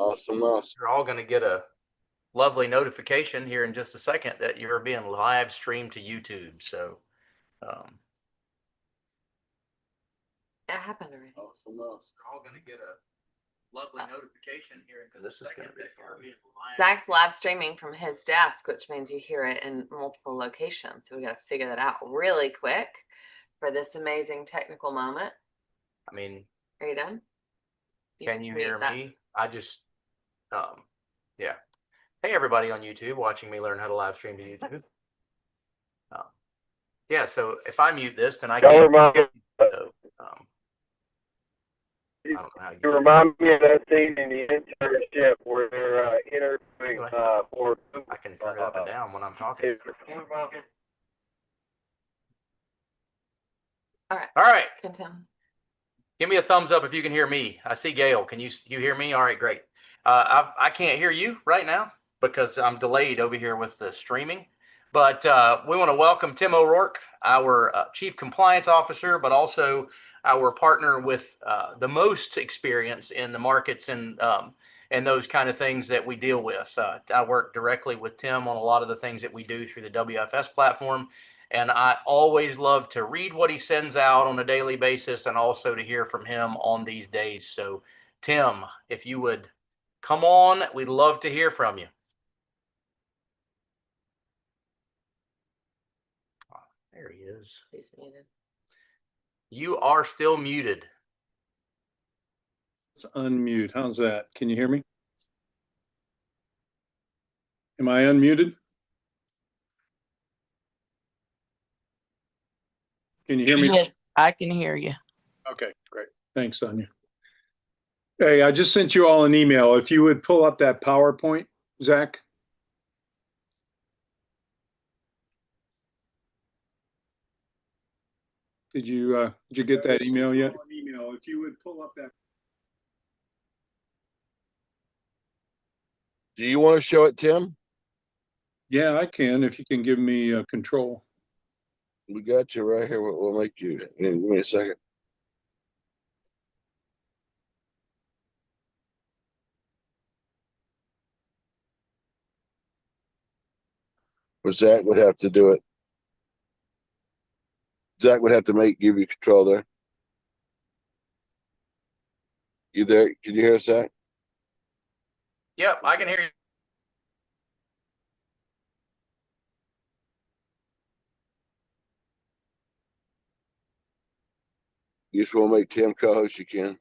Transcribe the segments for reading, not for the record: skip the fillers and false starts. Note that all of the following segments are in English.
Awesome, awesome. You're all going to get a lovely notification here in just a second that you're being live streamed to YouTube. So, um, It happened already. Awesome, awesome. you're all going to get a lovely notification here in just a second that you're being live. Zach's live streaming from his desk, which means you hear it in multiple locations. So we got to figure that out really quick for this amazing technical moment. I mean, Are you done? can you hear me? I just, yeah. Hey, everybody on YouTube watching me learn how to live stream to YouTube. Yeah, so if I mute this, then I can't. I don't know how you remind me of that scene in the internship where they're interviewing for. I can turn it up and down when I'm talking. All right. All right. Continue. Give me a thumbs up if you can hear me. I see Gail. Can you hear me? All right, great. I can't hear you right now because I'm delayed over here with the streaming. But we want to welcome Tim O'Rourke, our Chief Compliance Officer, but also our partner with the most experience in the markets and those kind of things that we deal with. I work directly with Tim on a lot of the things that we do through the WFS platform. And I always love to read what he sends out on a daily basis and also to hear from him on these days. So, Tim, if you would come on, we'd love to hear from you. Oh, there he is. He's muted. You are still muted. Let's unmute. How's that? Can you hear me? Am I unmuted? Can you hear me? Yes, I can hear you. Okay, great. Thanks, Sonia. Hey, I just sent you all an email. If you would pull up that PowerPoint, Zach. Did you get that email yet? If you would pull up that. Do you want to show it, Tim? Yeah, I can if you can give me control. We got you right here. We'll make you. Give me a second. But Zach would have to do it. Zach would have to give you control there. You there? Can you hear us, Zach? Yep, I can hear you. You just want to make Tim co-host, you can.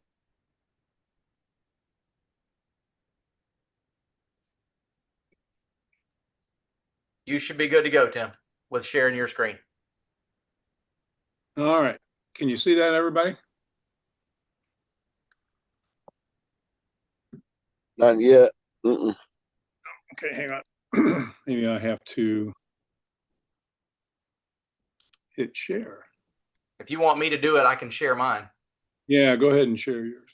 You should be good to go, Tim, with sharing your screen. All right. Can you see that, everybody? Not yet. Okay, hang on. Maybe I have to hit share. If you want me to do it, I can share mine. Yeah, go ahead and share yours.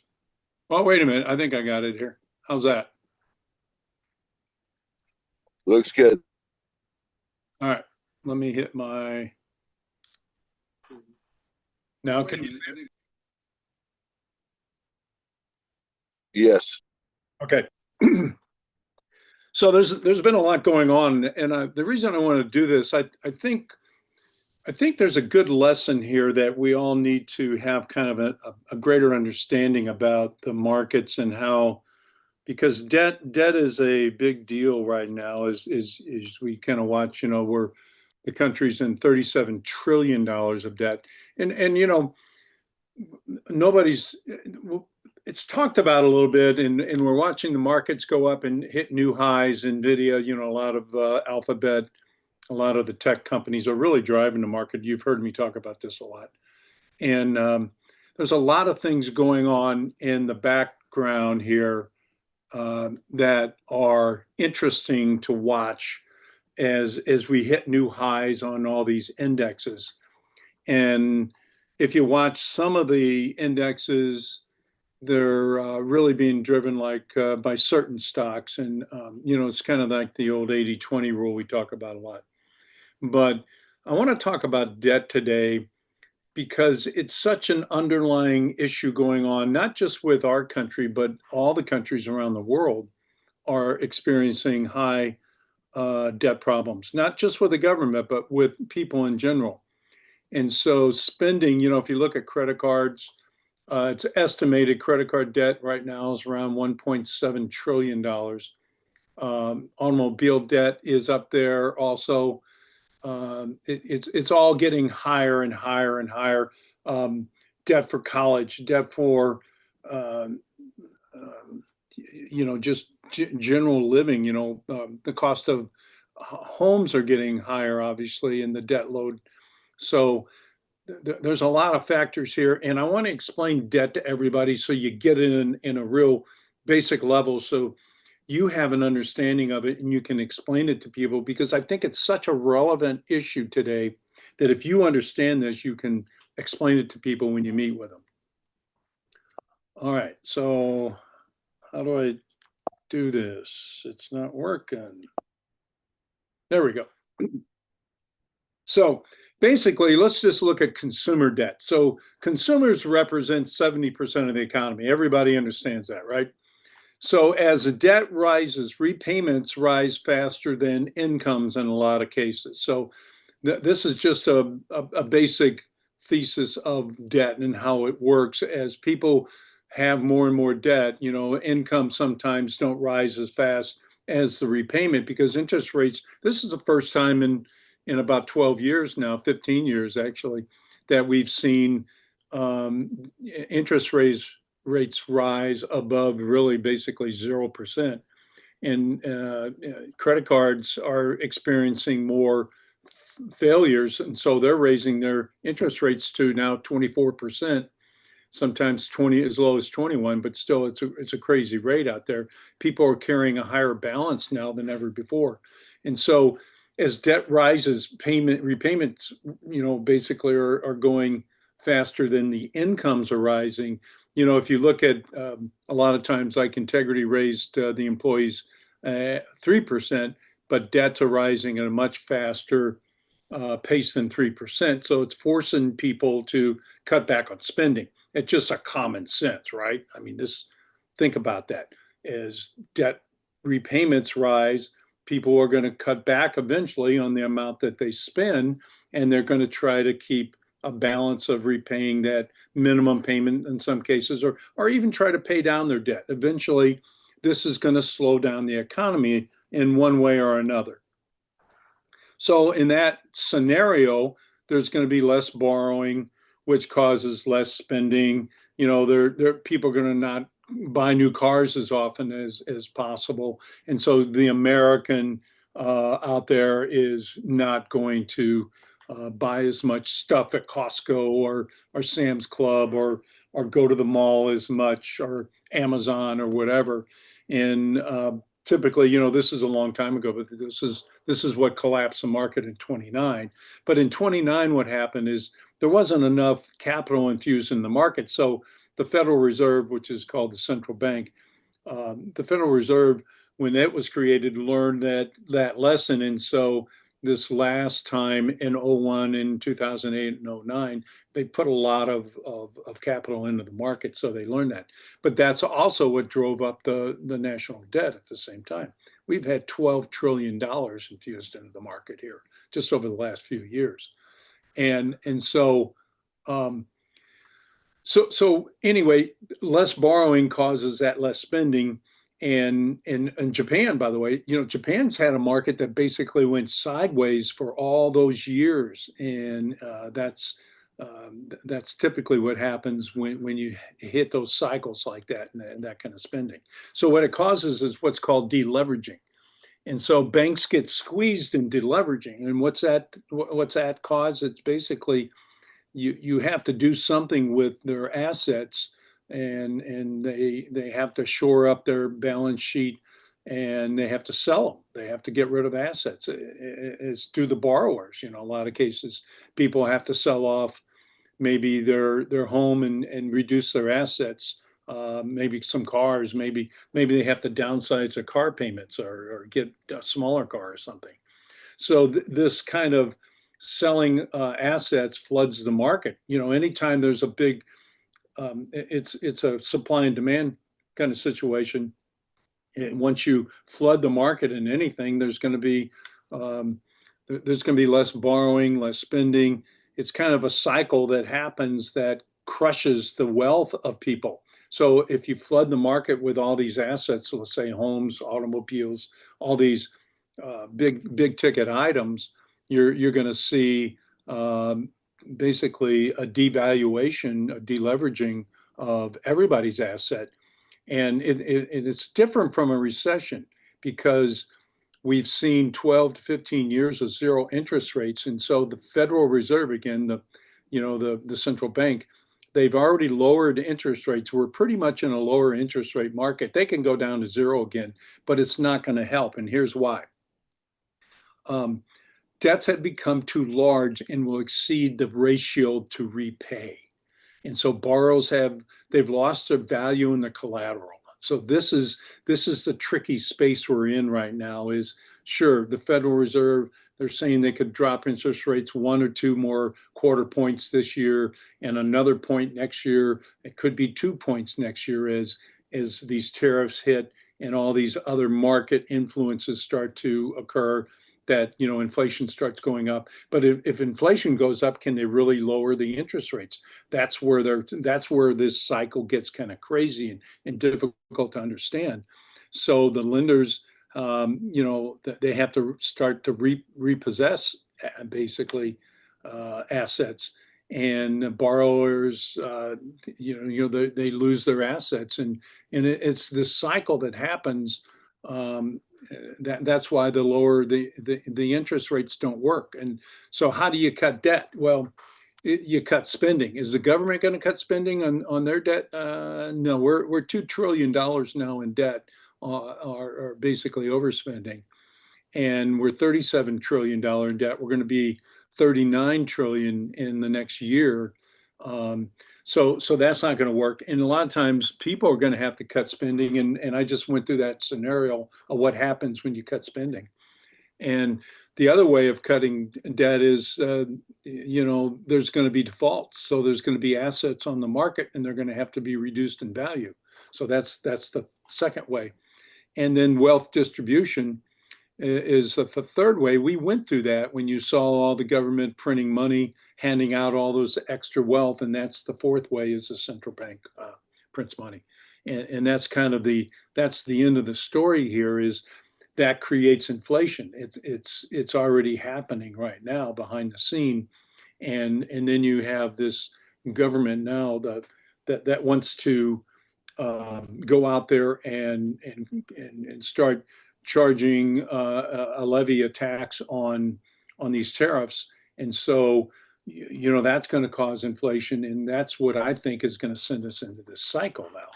Oh, wait a minute. I think I got it here. How's that? Looks good. All right. Let me hit my. Now, can you see it? Yes. Okay. So there's been a lot going on, and the reason I want to do this, I think there's a good lesson here that we all need to have kind of a greater understanding about the markets and how, because debt is a big deal right now. As we kind of watch, we're the country's in $37 trillion of debt, and nobody's. It's talked about a little bit, and we're watching the markets go up and hit new highs. Nvidia, a lot of Alphabet, a lot of the tech companies are really driving the market. You've heard me talk about this a lot. And there's a lot of things going on in the background here that are interesting to watch as we hit new highs on all these indexes. And if you watch some of the indexes, they're really being driven by certain stocks. And, it's kind of like the old 80-20 rule we talk about a lot. But I want to talk about debt today because it's such an underlying issue going on, not just with our country, but all the countries around the world are experiencing high debt problems, not just with the government, but with people in general. And so spending, if you look at credit cards, it's estimated credit card debt right now is around $1.7 trillion. Automobile debt is up there also. It's all getting higher and higher and higher. Debt for college, debt for just general living. The cost of homes are getting higher, obviously, and the debt load. So there's a lot of factors here, and I want to explain debt to everybody so you get it in a real basic level, so you have an understanding of it and you can explain it to people, because I think it's such a relevant issue today that if you understand this, you can explain it to people when you meet with them. All right, so how do I do this? It's not working. There we go. So basically, let's just look at consumer debt. So consumers represent 70% of the economy. Everybody understands that, right? So as the debt rises, repayments rise faster than incomes in a lot of cases. So this is just a basic thesis of debt and how it works. As people have more and more debt, income sometimes don't rise as fast as the repayment, because interest rates, this is the first time in about 12 years now, 15 years actually, that we've seen interest rates rise above really basically 0%. And credit cards are experiencing more failures. And so they're raising their interest rates to now 24%, sometimes 20, as low as 21, but still it's a crazy rate out there. People are carrying a higher balance now than ever before. And so as debt rises, repayments, basically are going faster than the incomes are rising. If you look at a lot of times, like Integrity raised the employees 3%, but debts are rising at a much faster pace than 3%. So it's forcing people to cut back on spending. It's just a common sense, right? I mean, think about that. As debt repayments rise, people are going to cut back eventually on the amount that they spend, and they're going to try to keep a balance of repaying that minimum payment in some cases, or even try to pay down their debt. Eventually, this is going to slow down the economy in one way or another. So in that scenario, there's going to be less borrowing, which causes less spending. People are going to not buy new cars as often as possible. And so the American out there is not going to buy as much stuff at Costco or Sam's Club or go to the mall as much, or Amazon or whatever. And typically, this is a long time ago, but this is what collapsed the market in 29. But in 29, what happened is there wasn't enough capital infused in the market. So the Federal Reserve, which is called the central bank, the Federal Reserve, when it was created, learned that lesson. And so this last time in 01, in 2008 and 09, they put a lot of capital into the market. So they learned that. But that's also what drove up the national debt at the same time. We've had $12 trillion infused into the market here just over the last few years. And so anyway, less borrowing causes that less spending. And Japan, by the way, Japan's had a market that basically went sideways for all those years. And that's typically what happens when you hit those cycles like that and that kind of spending. So what it causes is what's called deleveraging. And so banks get squeezed in deleveraging. And what's that cause? It's basically you have to do something with their assets, and they have to shore up their balance sheet, and they have to sell them. They have to get rid of assets. It's to the borrowers. A lot of cases, people have to sell off maybe their home and reduce their assets. Maybe some cars, maybe they have to downsize their car payments or get a smaller car or something. So this kind of selling assets floods the market. You know, anytime there's a big, it's a supply and demand kind of situation. And once you flood the market in anything, there's going to be less borrowing, less spending. It's kind of a cycle that happens that crushes the wealth of people. So if you flood the market with all these assets, let's say homes, automobiles, all these big ticket items, you're going to see basically a devaluation, a deleveraging of everybody's asset. And it's different from a recession because we've seen 12 to 15 years of zero interest rates. And so the Federal Reserve, again, the central bank, they've already lowered interest rates. We're pretty much in a lower interest rate market. They can go down to zero again, but it's not going to help. And here's why. Debts have become too large and will exceed the ratio to repay. And so they've lost their value in the collateral. So this is the tricky space we're in right now. Is sure, the Federal Reserve, they're saying they could drop interest rates 1 or 2 more quarter points this year and another point next year. It could be 2 points next year as these tariffs hit and all these other market influences start to occur, that, you know, inflation starts going up. But if inflation goes up, can they really lower the interest rates? That's where this cycle gets kind of crazy and difficult to understand. So the lenders, you know, they have to start to repossess basically assets, and borrowers, they lose their assets, and it's this cycle that happens. That's why the interest rates don't work. And so how do you cut debt? Well, you cut spending. Is the government going to cut spending on their debt? No, we're $2 trillion now in debt, are basically overspending. And we're $37 trillion in debt. We're going to be 39 trillion in the next year. So that's not going to work. And a lot of times people are going to have to cut spending. And I just went through that scenario of what happens when you cut spending. And the other way of cutting debt is, there's going to be defaults. So there's going to be assets on the market and they're going to have to be reduced in value. So that's the second way. And then wealth distribution is the third way. We went through that when you saw all the government printing money, handing out all those extra wealth. And that's the fourth way, is the central bank prints money. And that's kind of that's the end of the story here, is that creates inflation. It's already happening right now behind the scene. And then you have this government now that wants to go out there and start charging a levy, a tax on these tariffs. And so, that's going to cause inflation. And that's what I think is going to send us into this cycle now.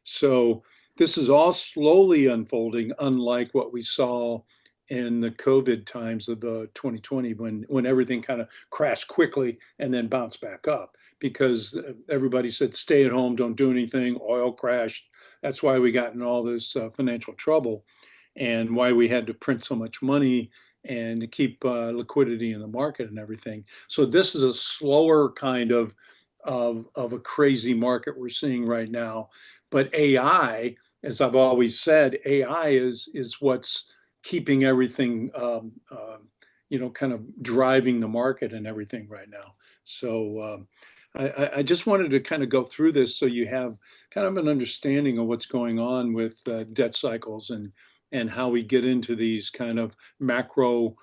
So this is all slowly unfolding, unlike what we saw in the COVID times of 2020, when everything kind of crashed quickly and then bounced back up, because everybody said, stay at home, don't do anything. Oil crashed. That's why we got in all this financial trouble, and why we had to print so much money and to keep liquidity in the market and everything. So this is a slower kind of a crazy market we're seeing right now. But AI, as I've always said, AI is what's keeping everything, kind of driving the market and everything right now. So I just wanted to kind of go through this so you have kind of an understanding of what's going on with debt cycles and how we get into these kind of macro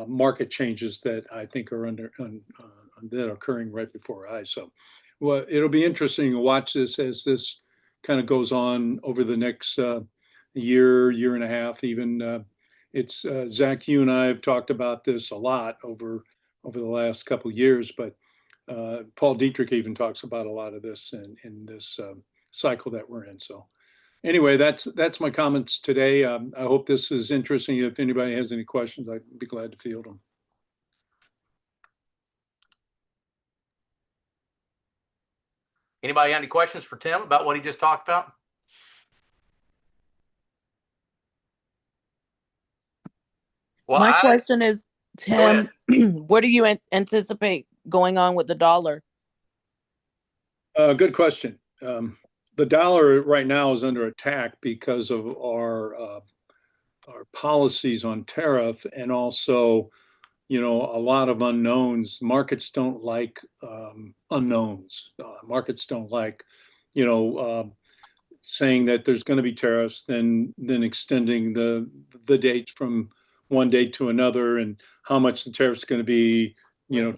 market changes that I think are that are occurring right before our eyes. So, well, it'll be interesting to watch this as this kind of goes on over the next year and a half. Even it's Zach, you and I have talked about this a lot over the last couple of years, but Paul Dietrich even talks about a lot of this in this cycle that we're in. So anyway, that's my comments today. I hope this is interesting. If anybody has any questions, I'd be glad to field them. Anybody got any questions for Tim about what he just talked about? Well, My question is, ahead. Tim, what do you anticipate going on with the dollar? Good question. The dollar right now is under attack because of our policies on tariff, and also, a lot of unknowns. Markets don't like unknowns. Markets don't like, saying that there's going to be tariffs, then extending the dates from one date to another, and how much the tariff's going to be, 10%,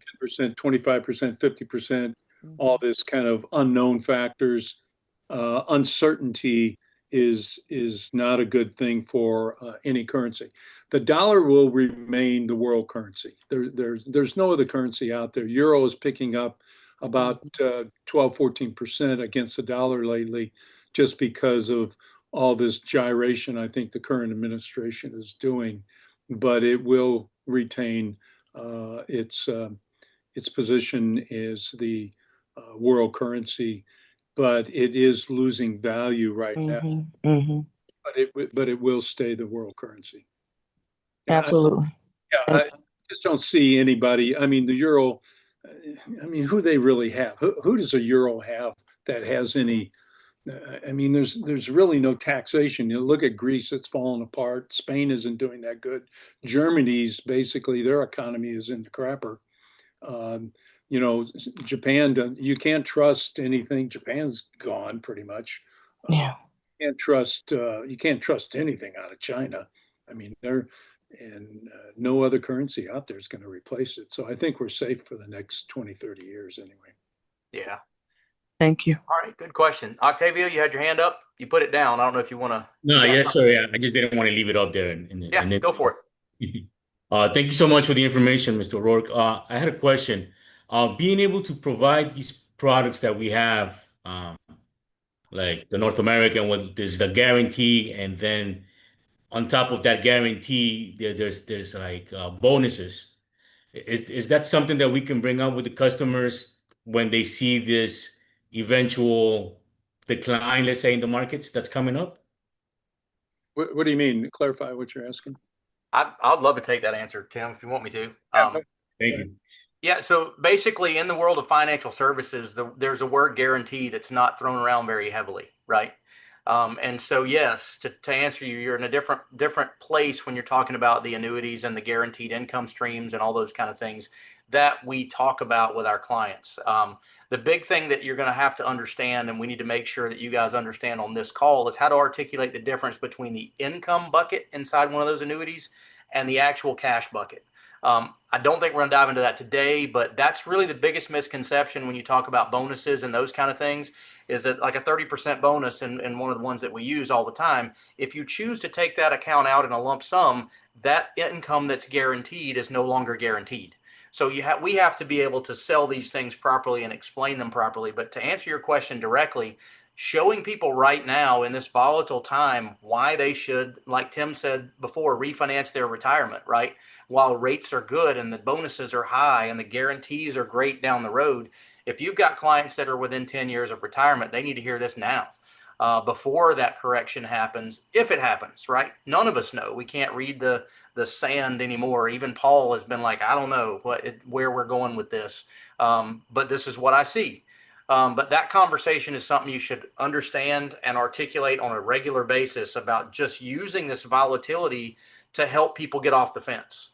25%, 50%, all this kind of unknown factors. Uncertainty is not a good thing for any currency. The dollar will remain the world currency. There's no other currency out there. Euro is picking up about 12, 14% against the dollar lately, just because of all this gyration I think the current administration is doing. But it will retain its position as the world currency, but it is losing value right now. But it will stay the world currency. Absolutely. I just don't see anybody. I mean, the euro. Who they really have? Who does a euro have that has any? There's really no taxation. Look at Greece; it's falling apart. Spain isn't doing that good. Germany's basically their economy is in the crapper. Japan, you can't trust anything. Japan's gone pretty much. Yeah. You can't trust anything out of China. No other currency out there is going to replace it. So I think we're safe for the next 20, 30 years anyway. Yeah. Thank you. All right. Good question. Octavio, you had your hand up. You put it down. I don't know if you want to. No, yes, sir. Yeah, I just didn't want to leave it up there. Go for it. Thank you so much for the information, Mr. O'Rourke. I had a question. Being able to provide these products that we have, like the North American one, there's the guarantee, and then on top of that guarantee, there's like bonuses. Is that something that we can bring up with the customers when they see this eventual decline, let's say, in the markets that's coming up? What do you mean? Clarify what you're asking. I'd love to take that answer, Tim, if you want me to. Thank you. Yeah, so basically in the world of financial services, there's a word guarantee that's not thrown around very heavily, right? And so, yes, to answer you, you're in a different place when you're talking about the annuities and the guaranteed income streams and all those kind of things that we talk about with our clients. The big thing that you're going to have to understand, and we need to make sure that you guys understand on this call, is how to articulate the difference between the income bucket inside one of those annuities and the actual cash bucket. I don't think we're going to dive into that today, but that's really the biggest misconception when you talk about bonuses and those kind of things, is that like a 30% bonus in one of the ones that we use all the time, if you choose to take that account out in a lump sum, that income that's guaranteed is no longer guaranteed. So we have to be able to sell these things properly and explain them properly. But to answer your question directly, showing people right now in this volatile time why they should, like Tim said before, refinance their retirement, right? While rates are good and the bonuses are high and the guarantees are great down the road, if you've got clients that are within 10 years of retirement, they need to hear this now. Before that correction happens, if it happens, right? None of us know. We can't read the sand anymore. Even Paul has been like, I don't know where we're going with this, but this is what I see. But that conversation is something you should understand and articulate on a regular basis about just using this volatility to help people get off the fence.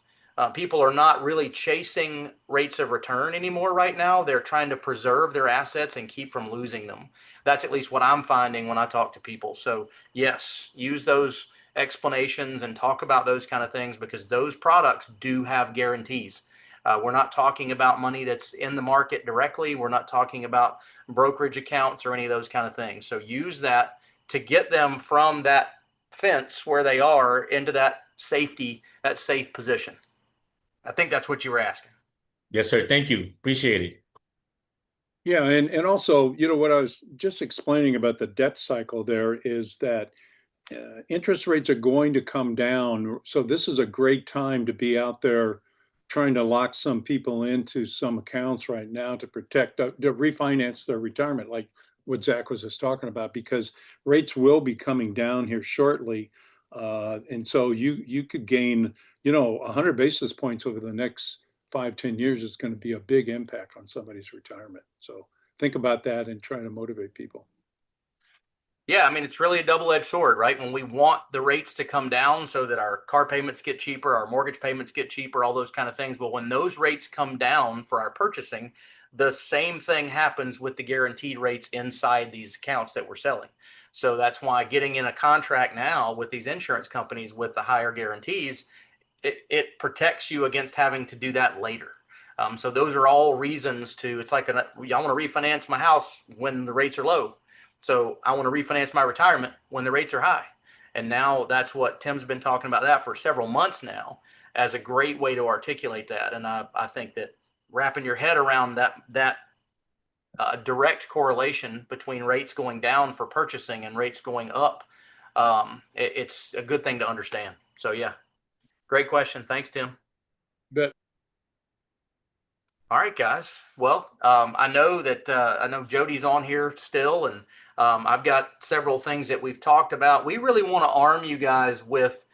People are not really chasing rates of return anymore right now. They're trying to preserve their assets and keep from losing them. That's at least what I'm finding when I talk to people. So yes, use those explanations and talk about those kind of things, because those products do have guarantees. We're not talking about money that's in the market directly. We're not talking about brokerage accounts or any of those kind of things. So use that to get them from that fence where they are into that safety, that safe position. I think that's what you were asking. Yes, sir. Thank you. Appreciate it. Yeah, and also, what I was just explaining about the debt cycle there is that interest rates are going to come down. So this is a great time to be out there trying to lock some people into some accounts right now to protect, to refinance their retirement, like what Zach was just talking about, because rates will be coming down here shortly. And so you could gain, 100 basis points over the next 5, 10 years is going to be a big impact on somebody's retirement. So think about that and try to motivate people. Yeah, I mean, it's really a double-edged sword, right? When we want the rates to come down so that our car payments get cheaper, our mortgage payments get cheaper, all those kind of things. But when those rates come down for our purchasing, the same thing happens with the guaranteed rates inside these accounts that we're selling. So that's why getting in a contract now with these insurance companies with the higher guarantees, it protects you against having to do that later. So those are all reasons to, it's like, I want to refinance my house when the rates are low. So I want to refinance my retirement when the rates are high. And now that's what Tim's been talking about that for several months now as a great way to articulate that. And I think that wrapping your head around that direct correlation between rates going down for purchasing and rates going up, it's a good thing to understand. So yeah, great question. Thanks, Tim. But All right, guys. Well, I know that I know Jody's on here still, and I've got several things that we've talked about. We really want to arm you guys with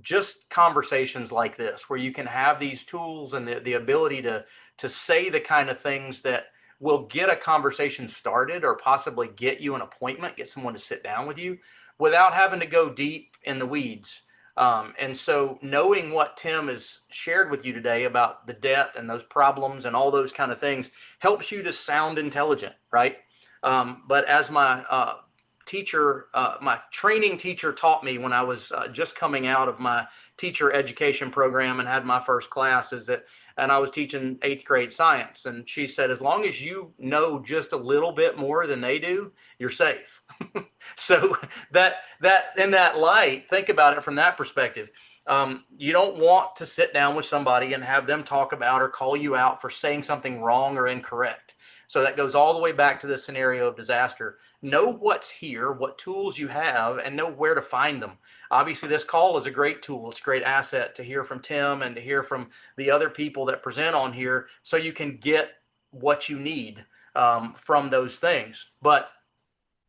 just conversations like this, where you can have these tools and the ability to say the kind of things that will get a conversation started or possibly get you an appointment, get someone to sit down with you without having to go deep in the weeds. And so knowing what Tim has shared with you today about the debt and those problems and all those kind of things helps you to sound intelligent, right? But as my teacher, my training teacher taught me when I was just coming out of my teacher education program and had my first class, is that, and I was teaching 8th grade science. And she said, as long as you know just a little bit more than they do, you're safe. So that in that light, think about it from that perspective. You don't want to sit down with somebody and have them talk about or call you out for saying something wrong or incorrect. So that goes all the way back to the scenario of disaster. Know what's here, what tools you have, and know where to find them. Obviously, this call is a great tool. It's a great asset to hear from Tim and to hear from the other people that present on here so you can get what you need from those things. But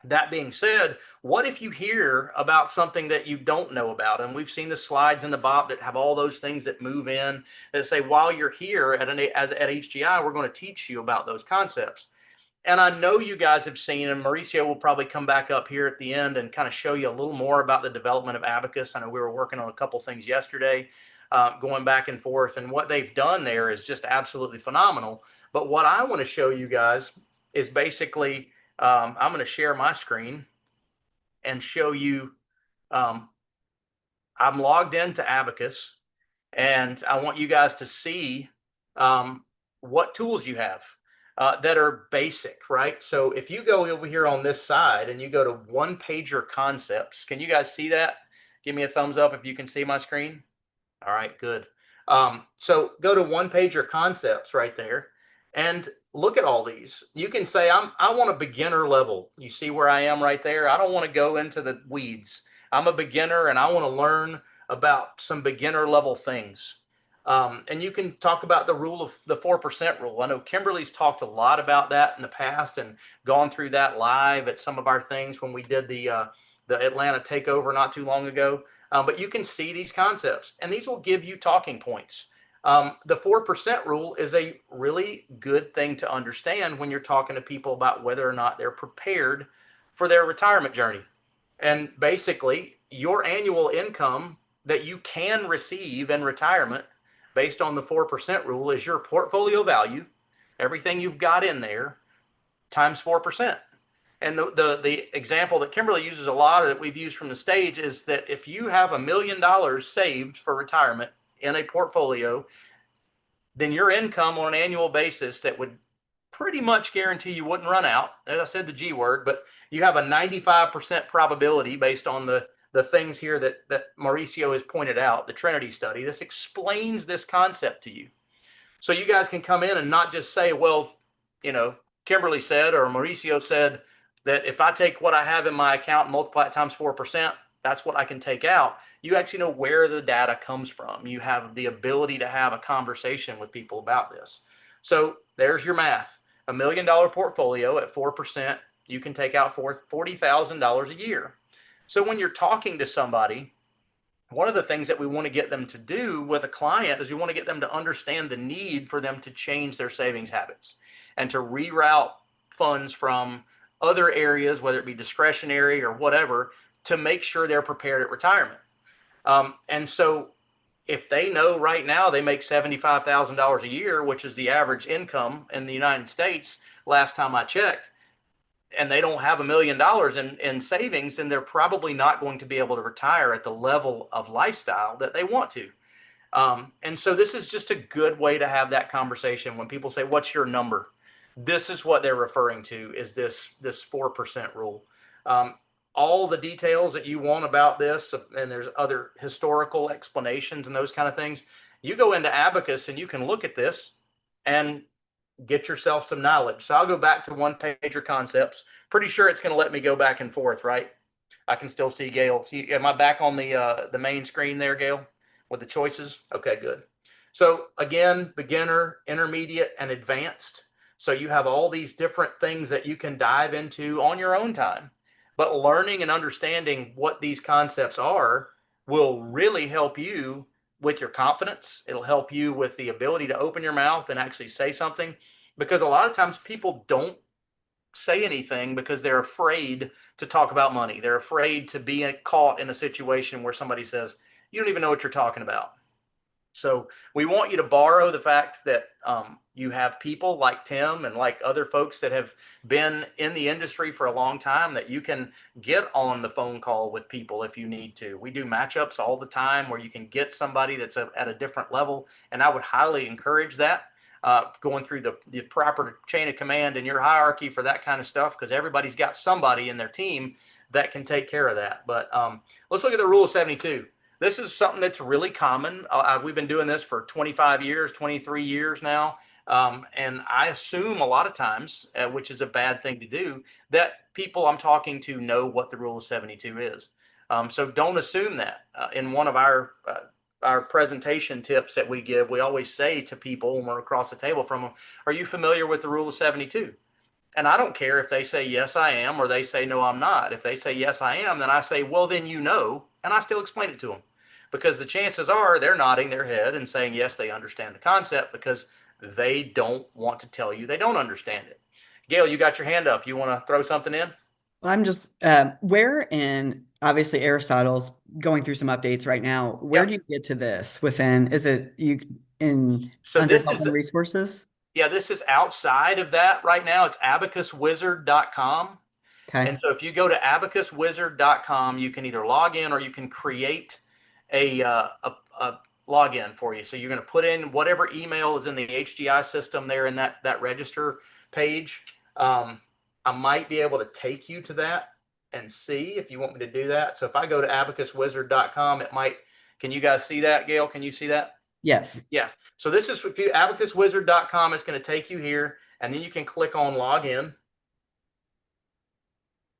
that being said, what if you hear about something that you don't know about? And we've seen the slides in the BOP that have all those things that move in that say, while you're here at HGI, we're going to teach you about those concepts. And I know you guys have seen, and Mauricio will probably come back up here at the end and kind of show you a little more about the development of Abacus. I know we were working on a couple things yesterday, going back and forth, and what they've done there is just absolutely phenomenal. But what I want to show you guys is basically, I'm going to share my screen and show you, I'm logged into Abacus, and I want you guys to see what tools you have that are basic, right? So if you go over here on this side and you go to one pager concepts, can you guys see that? Give me a thumbs up if you can see my screen. All right, good. So go to one pager concepts right there and look at all these. You can say, I want a beginner level. You see where I am right there? I don't want to go into the weeds. I'm a beginner and I want to learn about some beginner level things. And you can talk about the rule of the 4% rule. I know Kimberly's talked a lot about that in the past and gone through that live at some of our things when we did the Atlanta takeover not too long ago. But you can see these concepts, and these will give you talking points. The 4% rule is a really good thing to understand when you're talking to people about whether or not they're prepared for their retirement journey. And basically, your annual income that you can receive in retirement based on the 4% rule is your portfolio value, everything you've got in there, times 4%. And the example that Kimberly uses a lot that we've used from the stage is that if you have $1 million saved for retirement in a portfolio, then your income on an annual basis that would pretty much guarantee you wouldn't run out. As I said, the G word, but you have a 95% probability based on the things here that Mauricio has pointed out, the Trinity study. This explains this concept to you. So you guys can come in and not just say, well, Kimberly said or Mauricio said that if I take what I have in my account and multiply it times 4%, that's what I can take out. You actually know where the data comes from. You have the ability to have a conversation with people about this. So there's your math. $1 million portfolio at 4%, you can take out $40,000 a year. So when you're talking to somebody one of the things that we want to get them to do with a client is we want to get them to understand the need for them to change their savings habits and to reroute funds from other areas, whether it be discretionary or whatever, to make sure they're prepared at retirement. And so if they know right now they make $75,000 a year, which is the average income in the United States, last time I checked, and they don't have $1 million in savings, then they're probably not going to be able to retire at the level of lifestyle that they want to. And so this is just a good way to have that conversation. When people say, what's your number? This is what they're referring to, is this 4% rule. All the details that you want about this, and there's other historical explanations and those kind of things, you go into Abacus and you can look at this and get yourself some knowledge. So I'll go back to one pager concepts. Pretty sure it's going to let me go back and forth, right? I can still see Gail. Am I back on the main screen there, Gail, with the choices? Okay, good. So again, beginner, intermediate, and advanced. So you have all these different things that you can dive into on your own time. But learning and understanding what these concepts are will really help you with your confidence. It'll help you with the ability to open your mouth and actually say something, because a lot of times people don't say anything because they're afraid to talk about money. They're afraid to be caught in a situation where somebody says, you don't even know what you're talking about. So we want you to borrow the fact that you have people like Tim and like other folks that have been in the industry for a long time, that you can get on the phone call with people if you need to. We do matchups all the time where you can get somebody that's at a different level. And I would highly encourage that, going through the proper chain of command in your hierarchy for that kind of stuff, because everybody's got somebody in their team that can take care of that. But let's look at the rule of 72. This is something that's really common. We've been doing this for 25 years, 23 years now. And I assume a lot of times, which is a bad thing to do, that people I'm talking to know what the rule of 72 is. So don't assume that. In one of our presentation tips that we give, we always say to people when we're across the table from them, are you familiar with the rule of 72? And I don't care if they say, yes, I am, or they say, no, I'm not. If they say, yes, I am, then I say, well, then you know, and I still explain it to them. Because the chances are they're nodding their head and saying, yes, they understand the concept, because they don't want to tell you they don't understand it. Gail, you got your hand up. You want to throw something in? I'm just, where in, obviously Aristotle's going through some updates right now. Where do you get to this within, is it you in under this Health is and Resources? Yeah, this is outside of that right now. It's abacuswizard.com. Okay. And so if you go to abacuswizard.com, you can either log in or you can create a login for you. So you're going to put in whatever email is in the HDI system there in that register page. I might be able to take you to that and see if you want me to do that. So if I go to abacuswizard.com, it might, can you guys see that, Gail? Can you see that? Yes. Yeah. So this is, if you abacuswizard.com, it's going to take you here, and then you can click on login.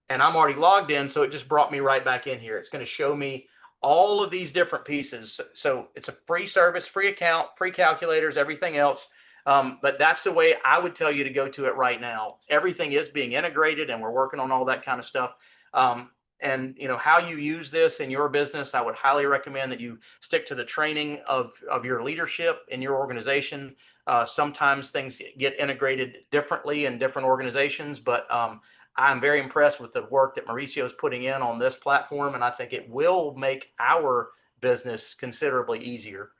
And I'm already logged in, so it just brought me right back in here. It's going to show me all of these different pieces. So it's a free service, free account, free calculators, everything else. But that's the way I would tell you to go to it right now. Everything is being integrated, and we're working on all that kind of stuff. And you know how you use this in your business, I would highly recommend that you stick to the training of your leadership in your organization. Sometimes things get integrated differently in different organizations, but I'm very impressed with the work that Mauricio is putting in on this platform, and I think it will make our business considerably easier.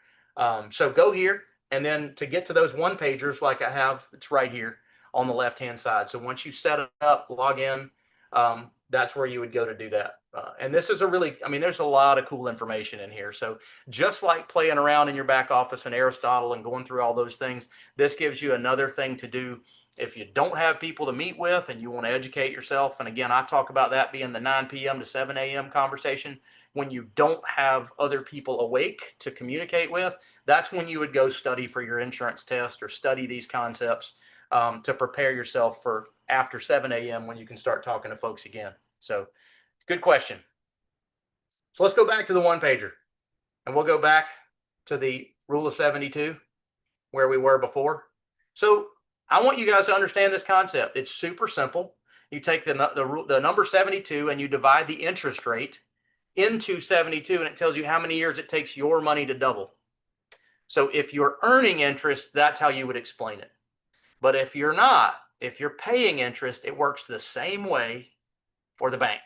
So go here, and then to get to those one pagers like I have, it's right here on the left-hand side. So once you set it up, log in, that's where you would go to do that. And this is there's a lot of cool information in here. So just like playing around in your back office in Aristotle and going through all those things, this gives you another thing to do if you don't have people to meet with and you want to educate yourself. And again, I talk about that being the 9 p.m. to 7 a.m. conversation. When you don't have other people awake to communicate with, that's when you would go study for your insurance test or study these concepts to prepare yourself for after 7 a.m. when you can start talking to folks again. So good question. So let's go back to the one pager, and we'll go back to the rule of 72 where we were before. So I want you guys to understand this concept. It's super simple. You take the number 72 and you divide the interest rate into 72 and it tells you how many years it takes your money to double. So if you're earning interest, that's how you would explain it. But if you're not, if you're paying interest, it works the same way for the bank.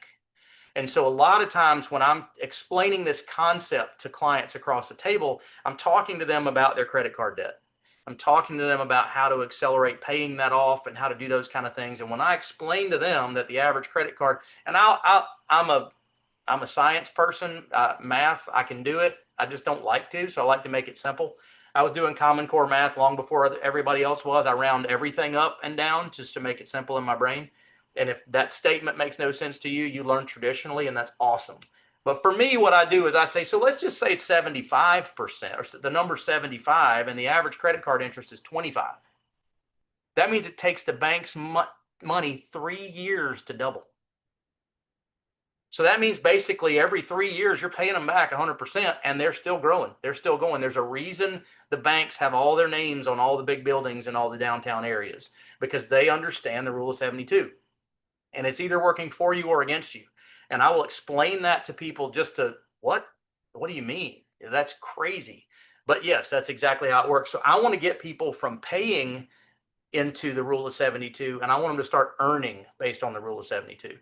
And so a lot of times when I'm explaining this concept to clients across the table, I'm talking to them about their credit card debt. I'm talking to them about how to accelerate paying that off and how to do those kind of things. And when I explain to them that the average credit card, and I'm a science person, math, I can do it. I just don't like to, so I like to make it simple. I was doing Common Core math long before everybody else was. I round everything up and down just to make it simple in my brain. And if that statement makes no sense to you, you learn traditionally, and that's awesome. But for me, what I do is I say, so let's just say it's 75%, or the number 75, and the average credit card interest is 25. That means it takes the bank's money 3 years to double. So that means basically every 3 years you're paying them back 100%, and they're still growing. They're still going. There's a reason the banks have all their names on all the big buildings in all the downtown areas, because they understand the rule of 72. And it's either working for you or against you. And I will explain that to people just to, what do you mean? That's crazy. But yes, that's exactly how it works. So I want to get people from paying into the rule of 72, and I want them to start earning based on the rule of 72.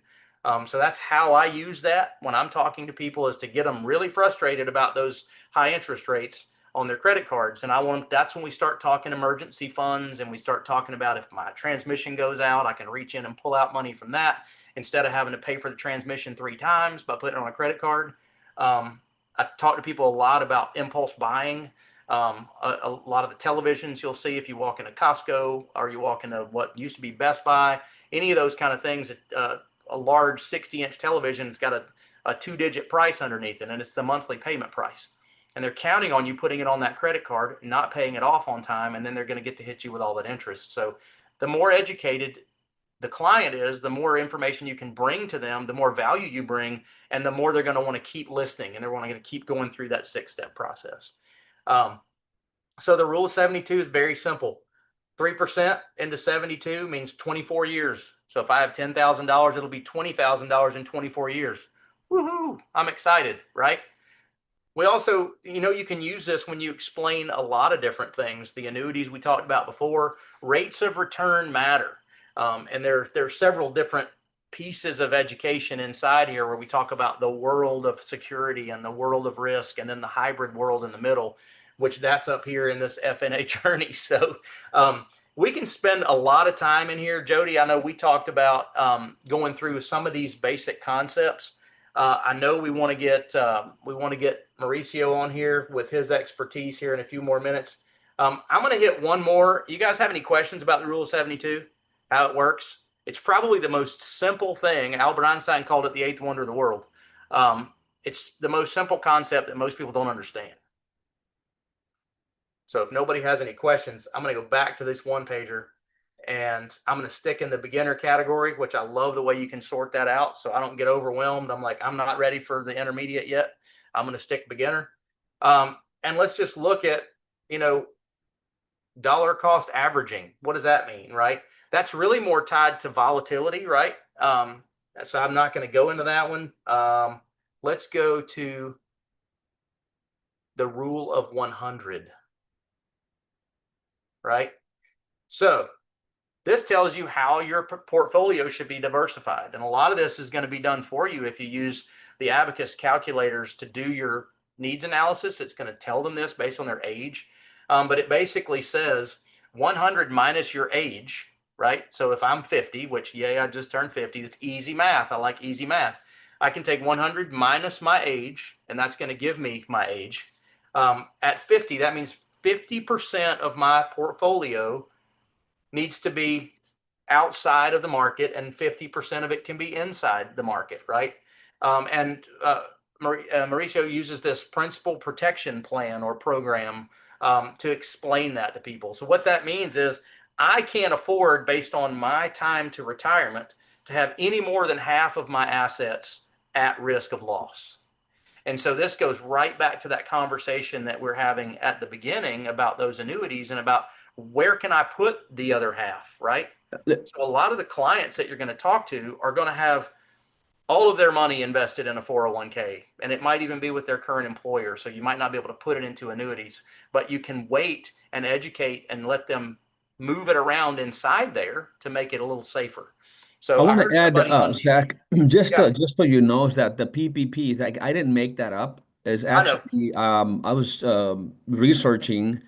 So that's how I use that when I'm talking to people, is to get them really frustrated about those high interest rates on their credit cards. And that's when we start talking emergency funds, and we start talking about, if my transmission goes out, I can reach in and pull out money from that instead of having to pay for the transmission 3 times by putting it on a credit card. I talk to people a lot about impulse buying. A lot of the televisions you'll see if you walk into Costco, or you walk into what used to be Best Buy, any of those kind of things, a large 60-inch television, it's got a 2-digit price underneath it, and it's the monthly payment price. And they're counting on you putting it on that credit card, not paying it off on time, and then they're going to get to hit you with all that interest. So the more educated the client is, the more information you can bring to them, the more value you bring, and the more they're going to want to keep listening, and they're going to keep going through that 6-step process. So the rule of 72 is very simple. 3% into 72 means 24 years. So if I have $10,000, it'll be $20,000 in 24 years. Woohoo! I'm excited, right? We also, you can use this when you explain a lot of different things. The annuities we talked about before, rates of return matter. And there are several different pieces of education inside here where we talk about the world of security and the world of risk, and then the hybrid world in the middle, which that's up here in this FNA journey. So we can spend a lot of time in here. Jody, I know we talked about going through some of these basic concepts. I know we want to get Mauricio on here with his expertise here in a few more minutes. I'm going to hit one more. You guys have any questions about the rule of 72, how it works? It's probably the most simple thing. Albert Einstein called it the 8th wonder of the world. It's the most simple concept that most people don't understand. So if nobody has any questions, I'm going to go back to this one pager, and I'm going to stick in the beginner category, which I love the way you can sort that out so I don't get overwhelmed. I'm like, I'm not ready for the intermediate yet. I'm going to stick beginner. And let's just look at, dollar cost averaging. What does that mean, right? That's really more tied to volatility, right? So I'm not going to go into that one. Let's go to the rule of 100, right? So this tells you how your portfolio should be diversified. And a lot of this is going to be done for you if you use the Abacus calculators to do your needs analysis. It's going to tell them this based on their age. But it basically says 100 minus your age, right? So if I'm 50, which, yay, I just turned 50. It's easy math. I like easy math. I can take 100 minus my age, and that's going to give me my age. At 50, that means 50% of my portfolio needs to be outside of the market, and 50% of it can be inside the market, right? Mauricio uses this principal protection plan or program to explain that to people. So what that means is I can't afford, based on my time to retirement, to have any more than half of my assets at risk of loss. And so this goes right back to that conversation that we're having at the beginning about those annuities and about where can I put the other half, right? So a lot of the clients that you're going to talk to are going to have all of their money invested in a 401k, and it might even be with their current employer. So you might not be able to put it into annuities, but you can wait and educate and let them move it around inside there to make it a little safer. So I want heard to add, somebody on, Zach, yeah, just so you know, is that the PPP, like I didn't make that up. Is I know. actually, I was researching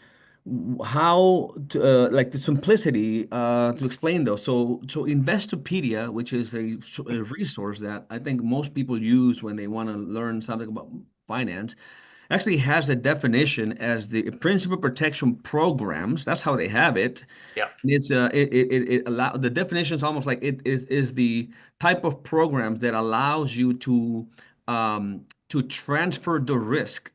how to, like the simplicity to explain those. So Investopedia, which is a resource that I think most people use when they want to learn something about finance, actually has a definition as the principal protection programs. That's how they have it. Yeah. And it allow the definition is almost like it is the type of programs that allows you to transfer the risk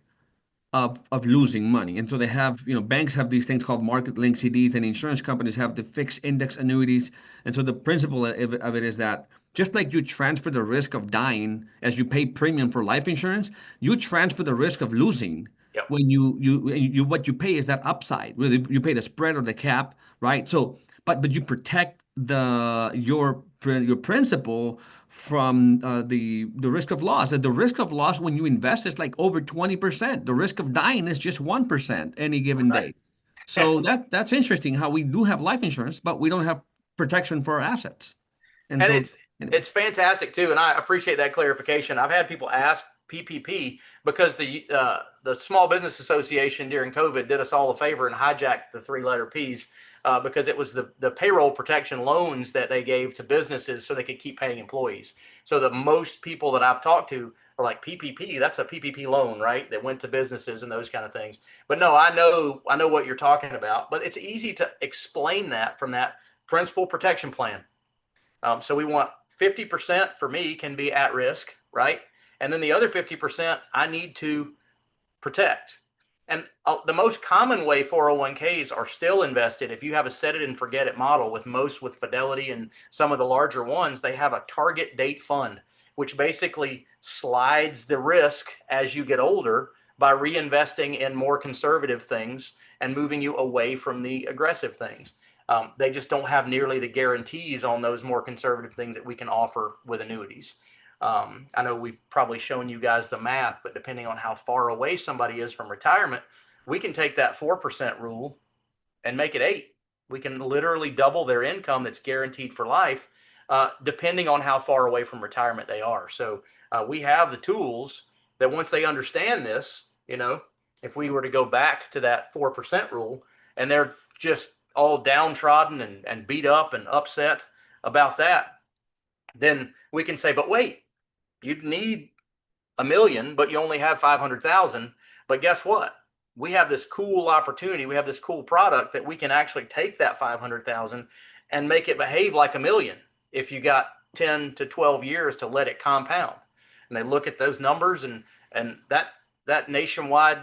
of losing money. And so they have, banks have these things called market link CDs, and insurance companies have the fixed index annuities. And so the principle of it is that just like you transfer the risk of dying as you pay premium for life insurance, you transfer the risk of losing. Yep. When you what you pay is that upside, whether you pay the spread or the cap, right? So, but you protect your principal from the risk of loss. And the risk of loss when you invest is like over 20%. The risk of dying is just 1% any given day. So that's interesting how we do have life insurance, but we don't have protection for our assets. And so, it's fantastic too, and I appreciate that clarification. I've had people ask PPP because the Small Business Association during COVID did us all a favor and hijacked the 3-letter P's because it was the payroll protection loans that they gave to businesses so they could keep paying employees. So the most people that I've talked to are like, PPP, that's a PPP loan, right? That went to businesses and those kind of things. But no, I know what you're talking about, but it's easy to explain that from that principal protection plan. So we want 50% for me can be at risk, right? And then the other 50% I need to protect. And the most common way 401ks are still invested, if you have a set it and forget it model with Fidelity and some of the larger ones, they have a target date fund, which basically slides the risk as you get older by reinvesting in more conservative things and moving you away from the aggressive things. They just don't have nearly the guarantees on those more conservative things that we can offer with annuities. I know we've probably shown you guys the math, but depending on how far away somebody is from retirement, we can take that 4% rule and make it 8. We can literally double their income that's guaranteed for life, depending on how far away from retirement they are. So we have the tools that once they understand this, if we were to go back to that 4% rule and they're just all downtrodden and beat up and upset about that, then we can say, but wait, you need $1 million, but you only have 500,000. But guess what? We have this cool opportunity. We have this cool product that we can actually take that 500,000 and make it behave like $1 million if you got 10 to 12 years to let it compound. And they look at those numbers and that nationwide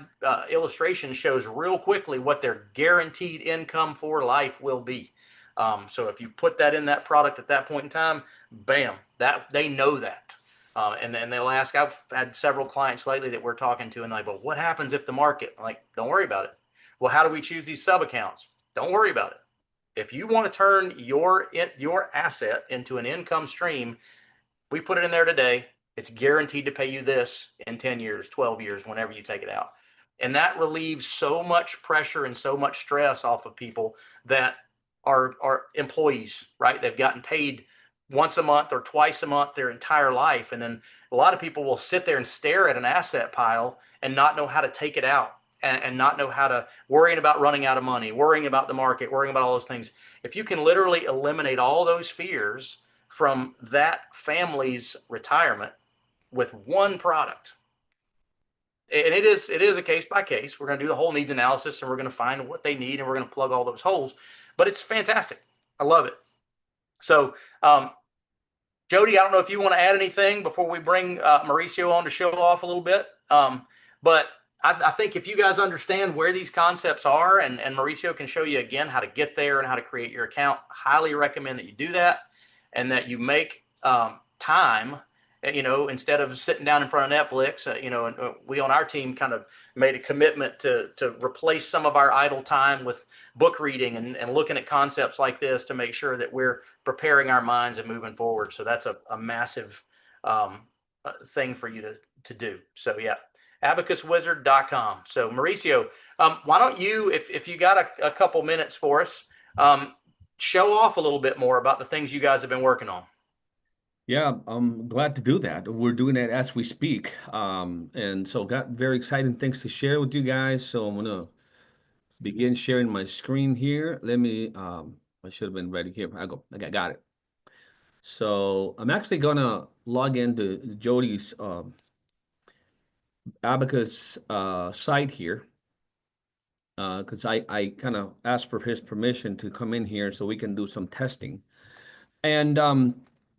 illustration shows real quickly what their guaranteed income for life will be. So if you put that in that product at that point in time, bam, that they know that. And then they'll ask, I've had several clients lately that we're talking to and they're like, well, what happens if the market? I'm like, don't worry about it. Well, how do we choose these sub accounts? Don't worry about it. If you want to turn your asset into an income stream, we put it in there today. It's guaranteed to pay you this in 10 years, 12 years, whenever you take it out. And that relieves so much pressure and so much stress off of people that are employees, right? They've gotten paid once a month or twice a month their entire life. And then a lot of people will sit there and stare at an asset pile and not know how to take it out and not know how to, worrying about running out of money, worrying about the market, worrying about all those things. If you can literally eliminate all those fears from that family's retirement with one product, and it is a case by case, we're going to do the whole needs analysis and we're going to find what they need and we're going to plug all those holes, but it's fantastic. I love it. So, Jody, I don't know if you want to add anything before we bring Mauricio on to show off a little bit. But I think if you guys understand where these concepts are, and Mauricio can show you again how to get there and how to create your account, highly recommend that you do that and that you make time, instead of sitting down in front of Netflix, and we on our team kind of made a commitment to replace some of our idle time with book reading and looking at concepts like this to make sure that we're preparing our minds and moving forward. So that's a massive thing for you to do. So yeah, abacuswizard.com. So Mauricio, why don't you, if you got a couple minutes for us, show off a little bit more about the things you guys have been working on. Yeah, I'm glad to do that. We're doing that as we speak. And so got very exciting things to share with you guys. So I'm gonna begin sharing my screen here. Let me, I should have been ready here. I got it. So I'm actually gonna log into Jody's Abacus site here. Because I kind of asked for his permission to come in here so we can do some testing. And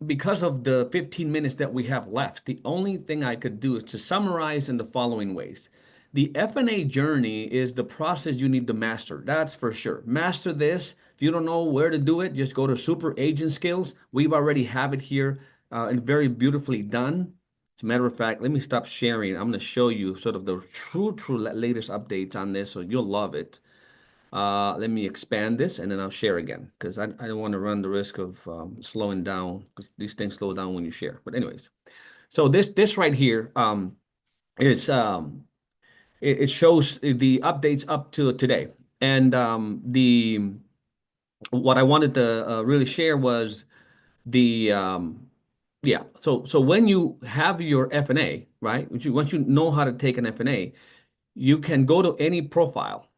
because of the 15 minutes that we have left, the only thing I could do is to summarize in the following ways. The F&A journey is the process you need to master. That's for sure. Master this. If you don't know where to do it, just go to Super Agent Skills. We've already have it here and very beautifully done. As a matter of fact, let me stop sharing. I'm going to show you sort of the true latest updates on this, so you'll love it. Let me expand this and then I'll share again because I don't want to run the risk of slowing down because these things slow down when you share. But anyways, so this right here is it shows the updates up to today. And what I wanted to really share was the yeah. So when you have your F&A, right? Once you know how to take an F&A, you can go to any profile.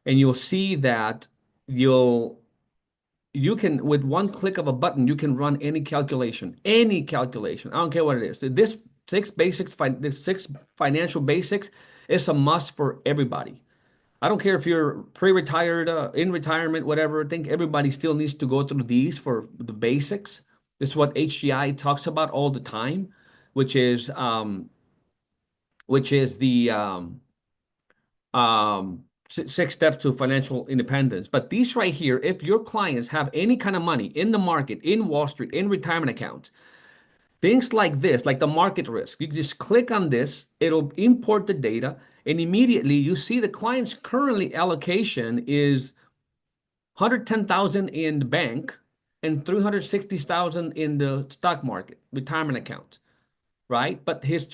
And you'll see that you can, with one click of a button, you can run any calculation. I don't care what it is. This six financial basics is a must for everybody. I don't care if you're pre-retired, in retirement, whatever. I think everybody still needs to go through these for the basics. This is what HGI talks about all the time, which is the 6 steps to financial independence. But these right here, if your clients have any kind of money in the market, in Wall Street, in retirement accounts, things like this, like the market risk, you can just click on this, it'll import the data, and immediately you see the client's currently allocation is 110,000 in the bank and 360,000 in the stock market, retirement account, right? But his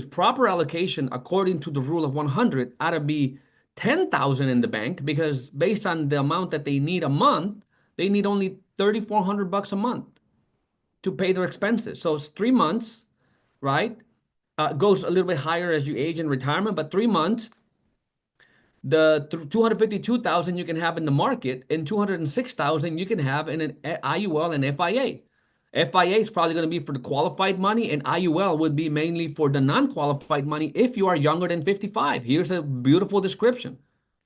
proper allocation, according to the rule of 100, ought to be 10,000 in the bank because based on the amount that they need a month, they need only $3,400 a month to pay their expenses. So it's 3 months, right? Goes a little bit higher as you age in retirement, but 3 months, the 252,000 you can have in the market and 206,000 you can have in an IUL and FIA. FIA is probably going to be for the qualified money, and IUL would be mainly for the non-qualified money if you are younger than 55. Here's a beautiful description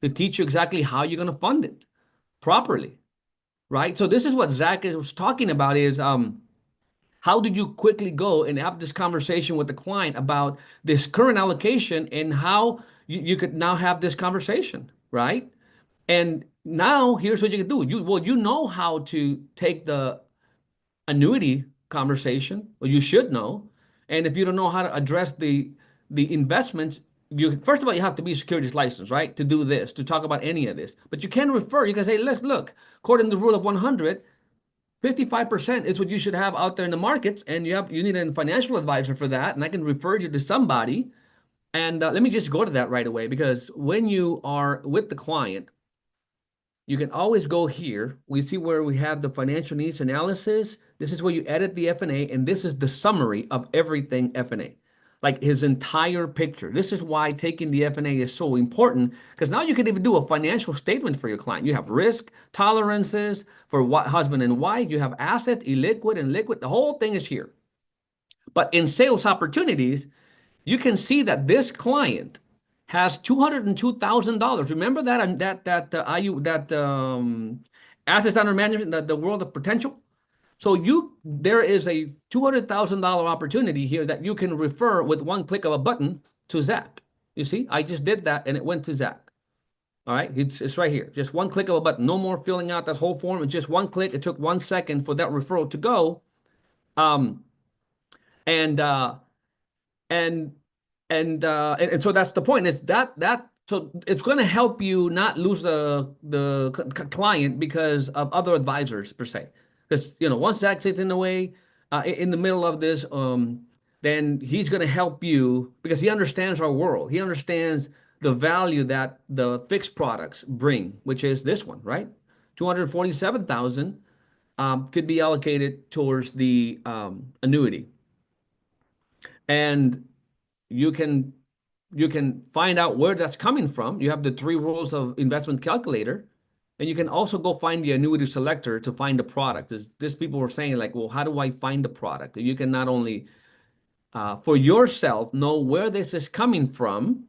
to teach you exactly how you're going to fund it properly, right? So this is what Zach was talking about is how did you quickly go and have this conversation with the client about this current allocation and how you could now have this conversation, right? And now here's what you can do. You know how to take the annuity conversation, or you should know. And if you don't know how to address the investments, first of all, you have to be securities licensed, right? To do this, to talk about any of this. But you can refer, you can say, look, according to the rule of 100, 55% is what you should have out there in the markets. And you need a financial advisor for that. And I can refer you to somebody. And let me just go to that right away, because when you are with the client, you can always go here. We see where we have the financial needs analysis. This is where you edit the F&A, and this is the summary of everything F&A, like his entire picture. This is why taking the F&A is so important, because now you can even do a financial statement for your client. You have risk tolerances for husband and wife. You have asset, illiquid, and liquid. The whole thing is here. But in sales opportunities, you can see that this client has $202,000. Remember that assets under management, the world of potential. So there is a $200,000 opportunity here that you can refer with one click of a button to Zach. You see, I just did that and it went to Zach. All right, it's right here. Just one click of a button. No more filling out that whole form. It's just one click. It took 1 second for that referral to go. And so that's the point. It's so it's going to help you not lose the client because of other advisors per se. Because once Zach sits in the way, in the middle of this, then he's going to help you because he understands our world. He understands the value that the fixed products bring, which is this one, right? 247,000 could be allocated towards the annuity. And you can find out where that's coming from. You have the 3 rules of investment calculator, and you can also go find the annuity selector to find the product. This people were saying like, well, how do I find the product? You can not only for yourself know where this is coming from,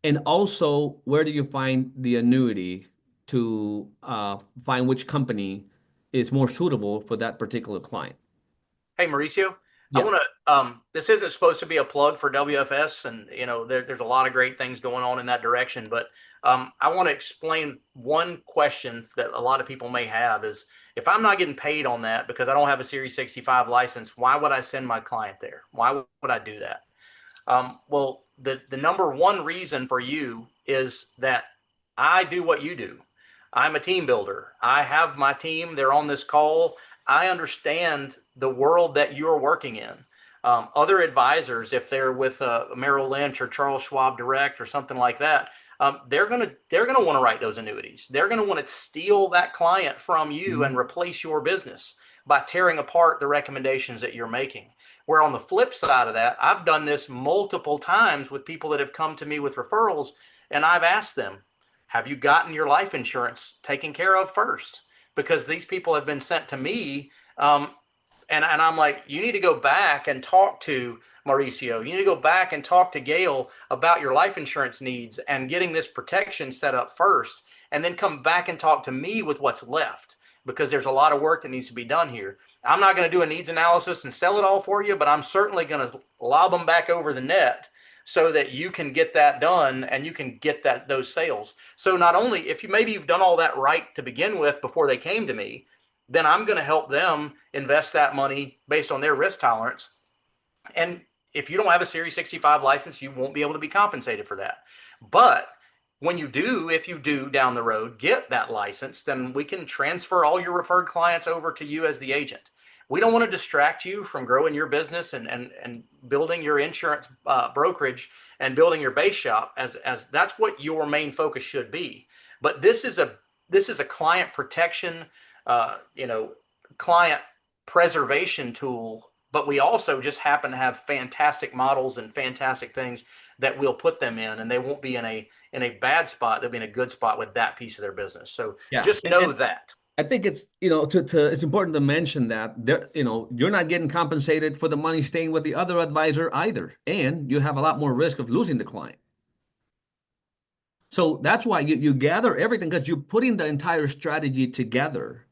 and also where do you find the annuity to find which company is more suitable for that particular client. Hey, Mauricio, Yeah. I want to, this isn't supposed to be a plug for WFS, and, you know, there's a lot of great things going on in that direction, but I want to explain one question that a lot of people may have is, if I'm not getting paid on that because I don't have a Series 65 license, why would I send my client there? Why would I do that? Well, the number one reason for you is that I do what you do. I'm a team builder. I have my team. They're on this call. I understand the world that you're working in. Other advisors, if they're with Merrill Lynch or Charles Schwab Direct or something like that, they're gonna want to write those annuities. They're gonna want to steal that client from you and replace your business by tearing apart the recommendations that you're making. Where on the flip side of that, I've done this multiple times with people that have come to me with referrals, and I've asked them, have you gotten your life insurance taken care of first? Because these people have been sent to me, and I'm like, you need to go back and talk to Mauricio. You need to go back and talk to Gail about your life insurance needs and getting this protection set up first, and then come back and talk to me with what's left, because there's a lot of work that needs to be done here. I'm not going to do a needs analysis and sell it all for you, but I'm certainly going to lob them back over the net so that you can get that done and you can get those sales. So not only if you've done all that right to begin with before they came to me, then I'm going to help them invest that money based on their risk tolerance. And if you don't have a Series 65 license, you won't be able to be compensated for that. But when you do, if you do down the road get that license, then we can transfer all your referred clients over to you as the agent. We don't want to distract you from growing your business and building your insurance brokerage and building your base shop, as that's what your main focus should be. But this is a client protection, client preservation tool. But we also just happen to have fantastic models and fantastic things that we'll put them in, and they won't be in a bad spot. They'll be in a good spot with that piece of their business. So just know that. I think it's, it's important to mention that you're not getting compensated for the money staying with the other advisor either. And you have a lot more risk of losing the client. So that's why you gather everything, because you're putting the entire strategy together.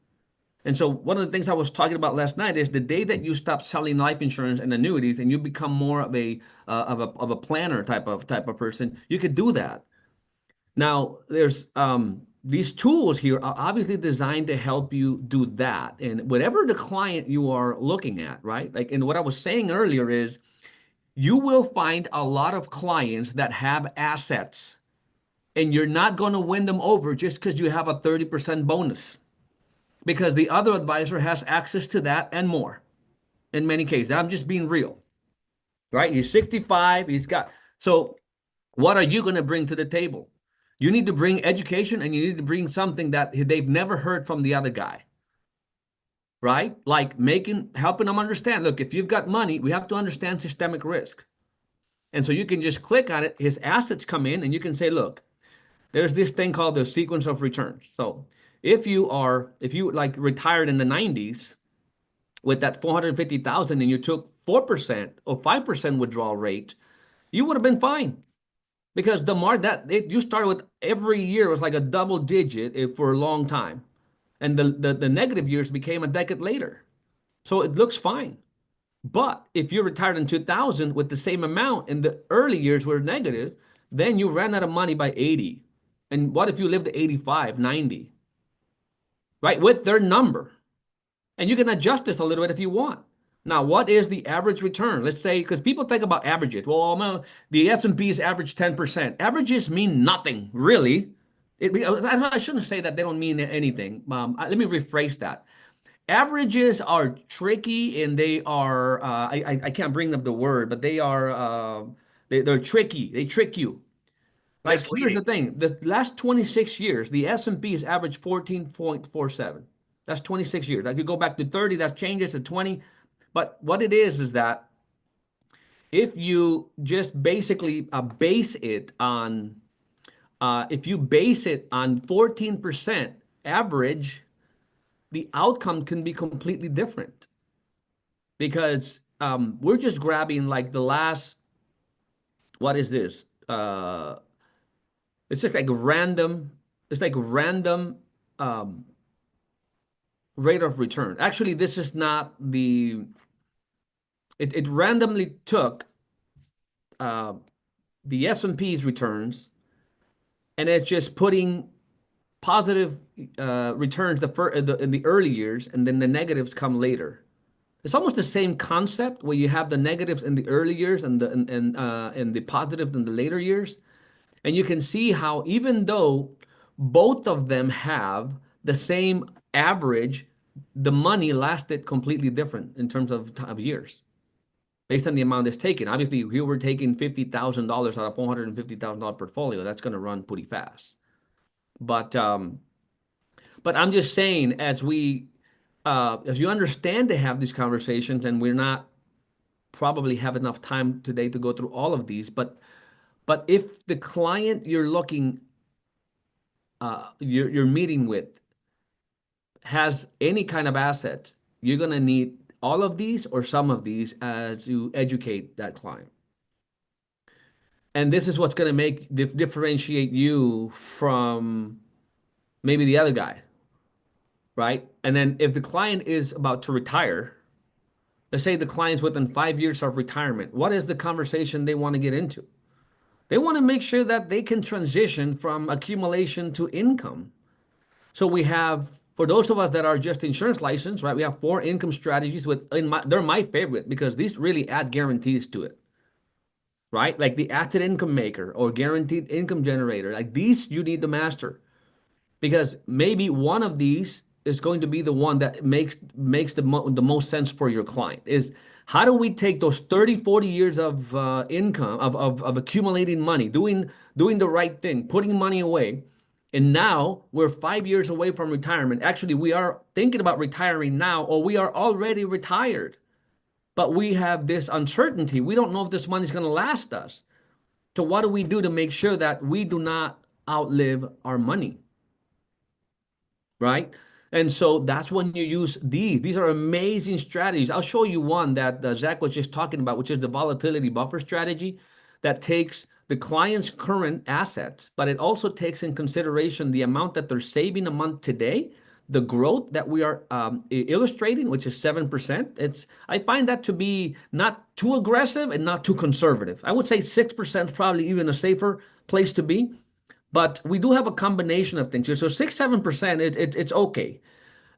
And so one of the things I was talking about last night is the day that you stop selling life insurance and annuities and you become more of a planner type of person, you could do that. Now there's these tools here are obviously designed to help you do that. And whatever the client you are looking at, right? Like, and what I was saying earlier is you will find a lot of clients that have assets, and you're not going to win them over just because you have a 30% bonus, because the other advisor has access to that and more in many cases. I'm just being real, right? He's 65. So what are you going to bring to the table? You need to bring education, and you need to bring something that they've never heard from the other guy, right? Like helping them understand, look, if you've got money, we have to understand systemic risk. And so you can just click on it. His assets come in, and you can say, look, there's this thing called the sequence of returns. So if you like retired in the 90s with that 450,000 and you took 4% or 5% withdrawal rate, you would have been fine. Because you started with every year was like a double digit for a long time. And the negative years became a decade later. So it looks fine. But if you retired in 2000 with the same amount and the early years were negative, then you ran out of money by 80. And what if you lived to 85, 90? Right? With their number. And you can adjust this a little bit if you want. Now, what is the average return? Let's say, because people think about averages. Well, the S&P's average 10%. Averages mean nothing, really. I shouldn't say that they don't mean anything. Let me rephrase that. averages are tricky, and they are I can't bring up the word, but they are they're tricky. They trick you. Like, here's the thing: the last 26 years, the S&P has averaged 14.47. That's 26 years. I could go back to 30. That changes to 20. But what it is that if you just basically base it on, if you base it on 14% average, the outcome can be completely different, because we're just grabbing like the last, what is this? It's just like random. It's like random rate of return. Actually, this is not the. It randomly took the S&P's returns, and it's just putting positive returns in the early years, and then the negatives come later. It's almost the same concept where you have the negatives in the early years and the positives in the later years. And you can see how, even though both of them have the same average, the money lasted completely different in terms of years, based on the amount it's taken. Obviously, if you were taking $50,000 out of $450,000 portfolio, that's going to run pretty fast. But I'm just saying, as you understand to have these conversations, and we're not probably have enough time today to go through all of these, but if the client you're looking, you're meeting with has any kind of asset, you're going to need all of these or some of these as you educate that client. And this is what's going to differentiate you from maybe the other guy, right? And then if the client is about to retire, let's say the client's within 5 years of retirement, what is the conversation they want to get into? They want to make sure that they can transition from accumulation to income. So we have, for those of us that are just insurance licensed, right, we have 4 income strategies they're my favorite, because these really add guarantees to it, right? Like the asset income maker or guaranteed income generator, like these you need to master, because maybe one of these is going to be the one that makes the most sense for your client. Is how do we take those 30, 40 years of income, of accumulating money, doing the right thing, putting money away, and now we're 5 years away from retirement. Actually, we are thinking about retiring now, or we are already retired, but we have this uncertainty. We don't know if this money is going to last us. So what do we do to make sure that we do not outlive our money, right? And so that's when you use these. These are amazing strategies. I'll show you one that Zach was just talking about, which is the volatility buffer strategy, that takes the client's current assets, but it also takes in consideration the amount that they're saving a month today, the growth that we are illustrating, which is 7%. I find that to be not too aggressive and not too conservative. I would say 6% is probably even a safer place to be. But we do have a combination of things here. So 6-7%, it's okay.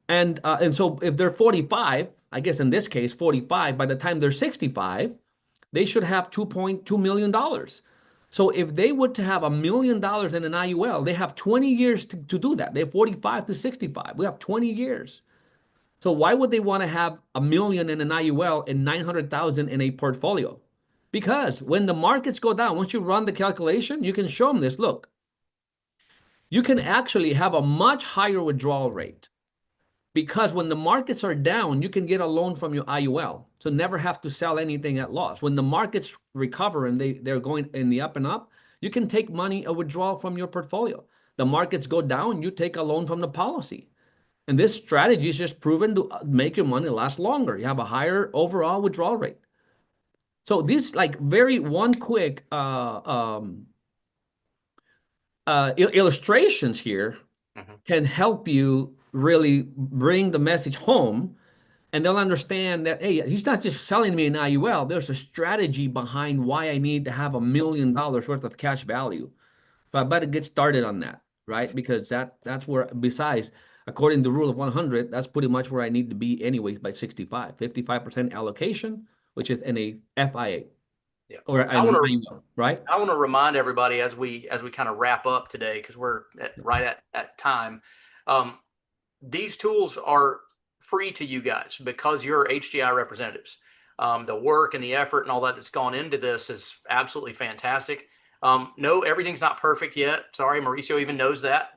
And so if they're 45, I guess in this case 45, by the time they're 65, they should have $2.2 million. So if they were to have $1 million in an IUL, they have 20 years to do that. They have 45 to 65. We have 20 years. So why would they want to have $1 million in an IUL and 900,000 in a portfolio? Because when the markets go down, once you run the calculation, you can show them this. Look, you can actually have a much higher withdrawal rate, because when the markets are down, you can get a loan from your IUL, so never have to sell anything at loss. When the markets recover and they're going in the up and up, you can take money, a withdrawal from your portfolio. The markets go down, you take a loan from the policy. And this strategy is just proven to make your money last longer. You have a higher overall withdrawal rate. So this, like, one quick illustrations here can help you really bring the message home, and they'll understand that, hey, he's not just selling me an IUL. There's a strategy behind why I need to have $1 million worth of cash value. So I better get started on that, right? Because that's where, besides, according to the rule of 100, that's pretty much where I need to be anyways by 65. 55% allocation, which is in a FIA. Yeah. Or I want to, right? I want to remind everybody as we kind of wrap up today, because we're right at time. These tools are free to you guys because you're HDI representatives. The work and the effort and all that that's gone into this is absolutely fantastic. No, everything's not perfect yet. Sorry, Mauricio even knows that.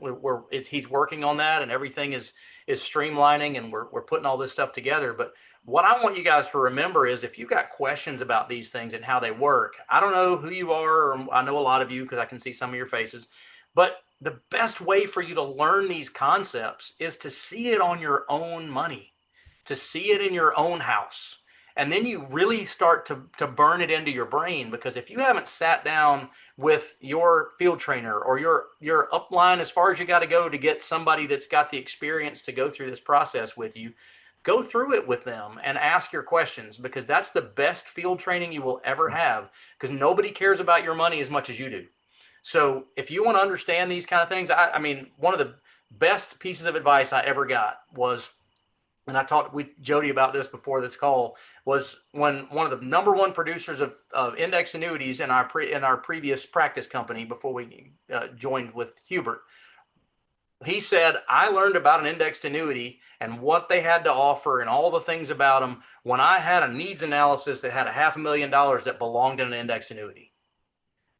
He's working on that, and everything is streamlining, and we're putting all this stuff together. But what I want you guys to remember is if you've got questions about these things and how they work, I don't know who you are, or I know a lot of you because I can see some of your faces, but the best way for you to learn these concepts is to see it on your own money, to see it in your own house. And then you really start to burn it into your brain, because if you haven't sat down with your field trainer or your upline as far as you got to go to get somebody that's got the experience to go through this process with you, go through it with them and ask your questions, because that's the best field training you will ever have, because nobody cares about your money as much as you do. So if you want to understand these kind of things, I mean, one of the best pieces of advice I ever got was, and I talked with Jody about this before this call, was when one of the #1 producers of index annuities in our previous practice company before we joined with Hubert, he said, I learned about an indexed annuity and what they had to offer and all the things about them when I had a needs analysis that had $500,000 that belonged in an indexed annuity.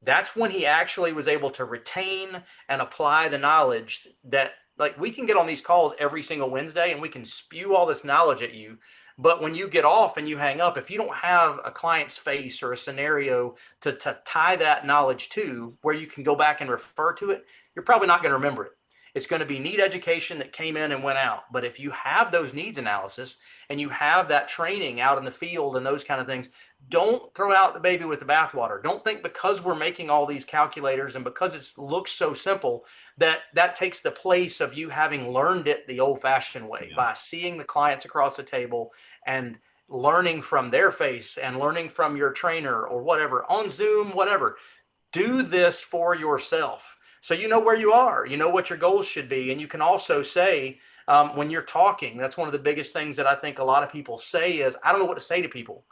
That's when he actually was able to retain and apply the knowledge that, like, we can get on these calls every single Wednesday and we can spew all this knowledge at you. But when you get off and you hang up, if you don't have a client's face or a scenario to tie that knowledge to where you can go back and refer to it, you're probably not going to remember it. It's going to be need education that came in and went out. But if you have those needs analysis and you have that training out in the field and those kind of things, don't throw out the baby with the bathwater. Don't think because we're making all these calculators and because it looks so simple that takes the place of you having learned it the old-fashioned way, by seeing the clients across the table and learning from their face and learning from your trainer or whatever on Zoom, whatever. Do this for yourself. So you know where you are, you know what your goals should be. And you can also say, when you're talking, that's one of the biggest things that I think a lot of people say is, I don't know what to say to people.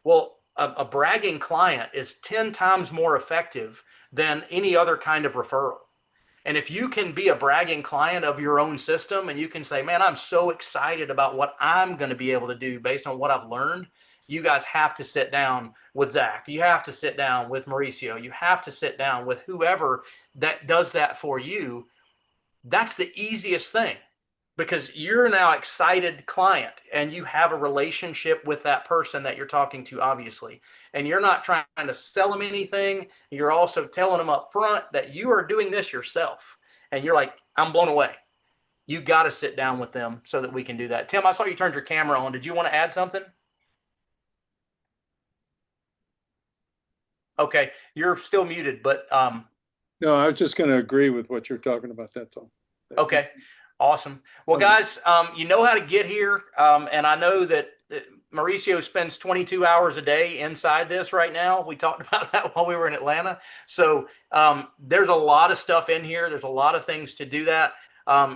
Well, a bragging client is 10 times more effective than any other kind of referral. And if you can be a bragging client of your own system and you can say, man, I'm so excited about what I'm going to be able to do based on what I've learned, you guys have to sit down with Zach. You have to sit down with Mauricio. You have to sit down with whoever that does that for you. That's the easiest thing, because you're now excited client and you have a relationship with that person that you're talking to, obviously. And you're not trying to sell them anything. You're also telling them up front that you are doing this yourself. And you're like, I'm blown away. You got to sit down with them so that we can do that. Tim, I saw you turned your camera on. Did you want to add something? Okay, you're still muted, but No, I was just going to agree with what you're talking about. That's all. okay, awesome. Well, guys, you know how to get here, and I know that Mauricio spends 22 hours a day inside this right now. We talked about that while we were in Atlanta. So there's a lot of stuff in here. There's a lot of things to do that.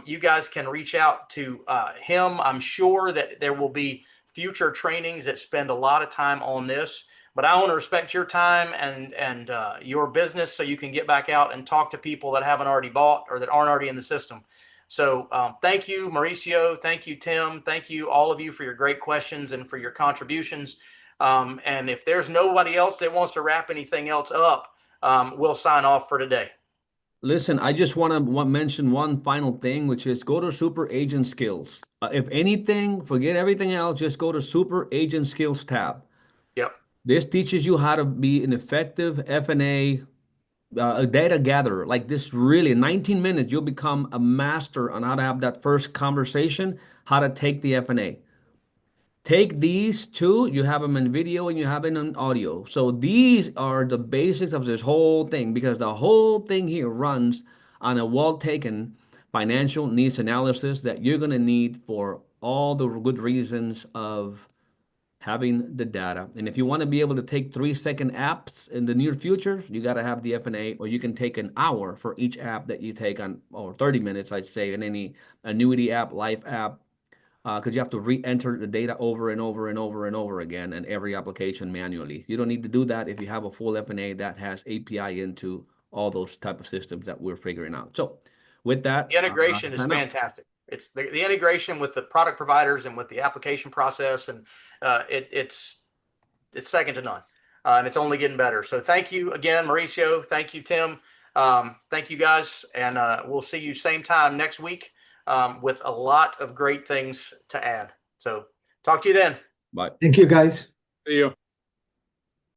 You guys can reach out to him. I'm sure that there will be future trainings that spend a lot of time on this. But I want to respect your time and your business so you can get back out and talk to people that haven't already bought or that aren't already in the system. So thank you, Mauricio. Thank you, Tim. Thank you, all of you, for your great questions and for your contributions. And if there's nobody else that wants to wrap anything else up, we'll sign off for today. Listen, I just want to mention one final thing, which is go to Super Agent Skills. If anything, forget everything else, just go to Super Agent Skills tab. Yep. This teaches you how to be an effective F&A data gatherer. Like this, really, in 19 minutes, you'll become a master on how to have that first conversation, how to take the F&A. Take these two, you have them in video and you have them in audio. So these are the basics of this whole thing, because the whole thing here runs on a well-taken financial needs analysis that you're going to need for all the good reasons of having the data. And if you want to be able to take 3-second apps in the near future, you got to have the F&A, or you can take an hour for each app that you take on, or 30 minutes, I'd say, in any annuity app, life app, because you have to re-enter the data over and over and over and over again in every application manually. You don't need to do that if you have a full F&A that has API into all those type of systems that we're figuring out. So with that, The integration is fantastic. It's the integration with the product providers and with the application process, and it's second to none, and it's only getting better. So thank you again, Mauricio. Thank you, Tim. Thank you guys, and we'll see you same time next week with a lot of great things to add. So talk to you then. Bye. Thank you, guys. See you.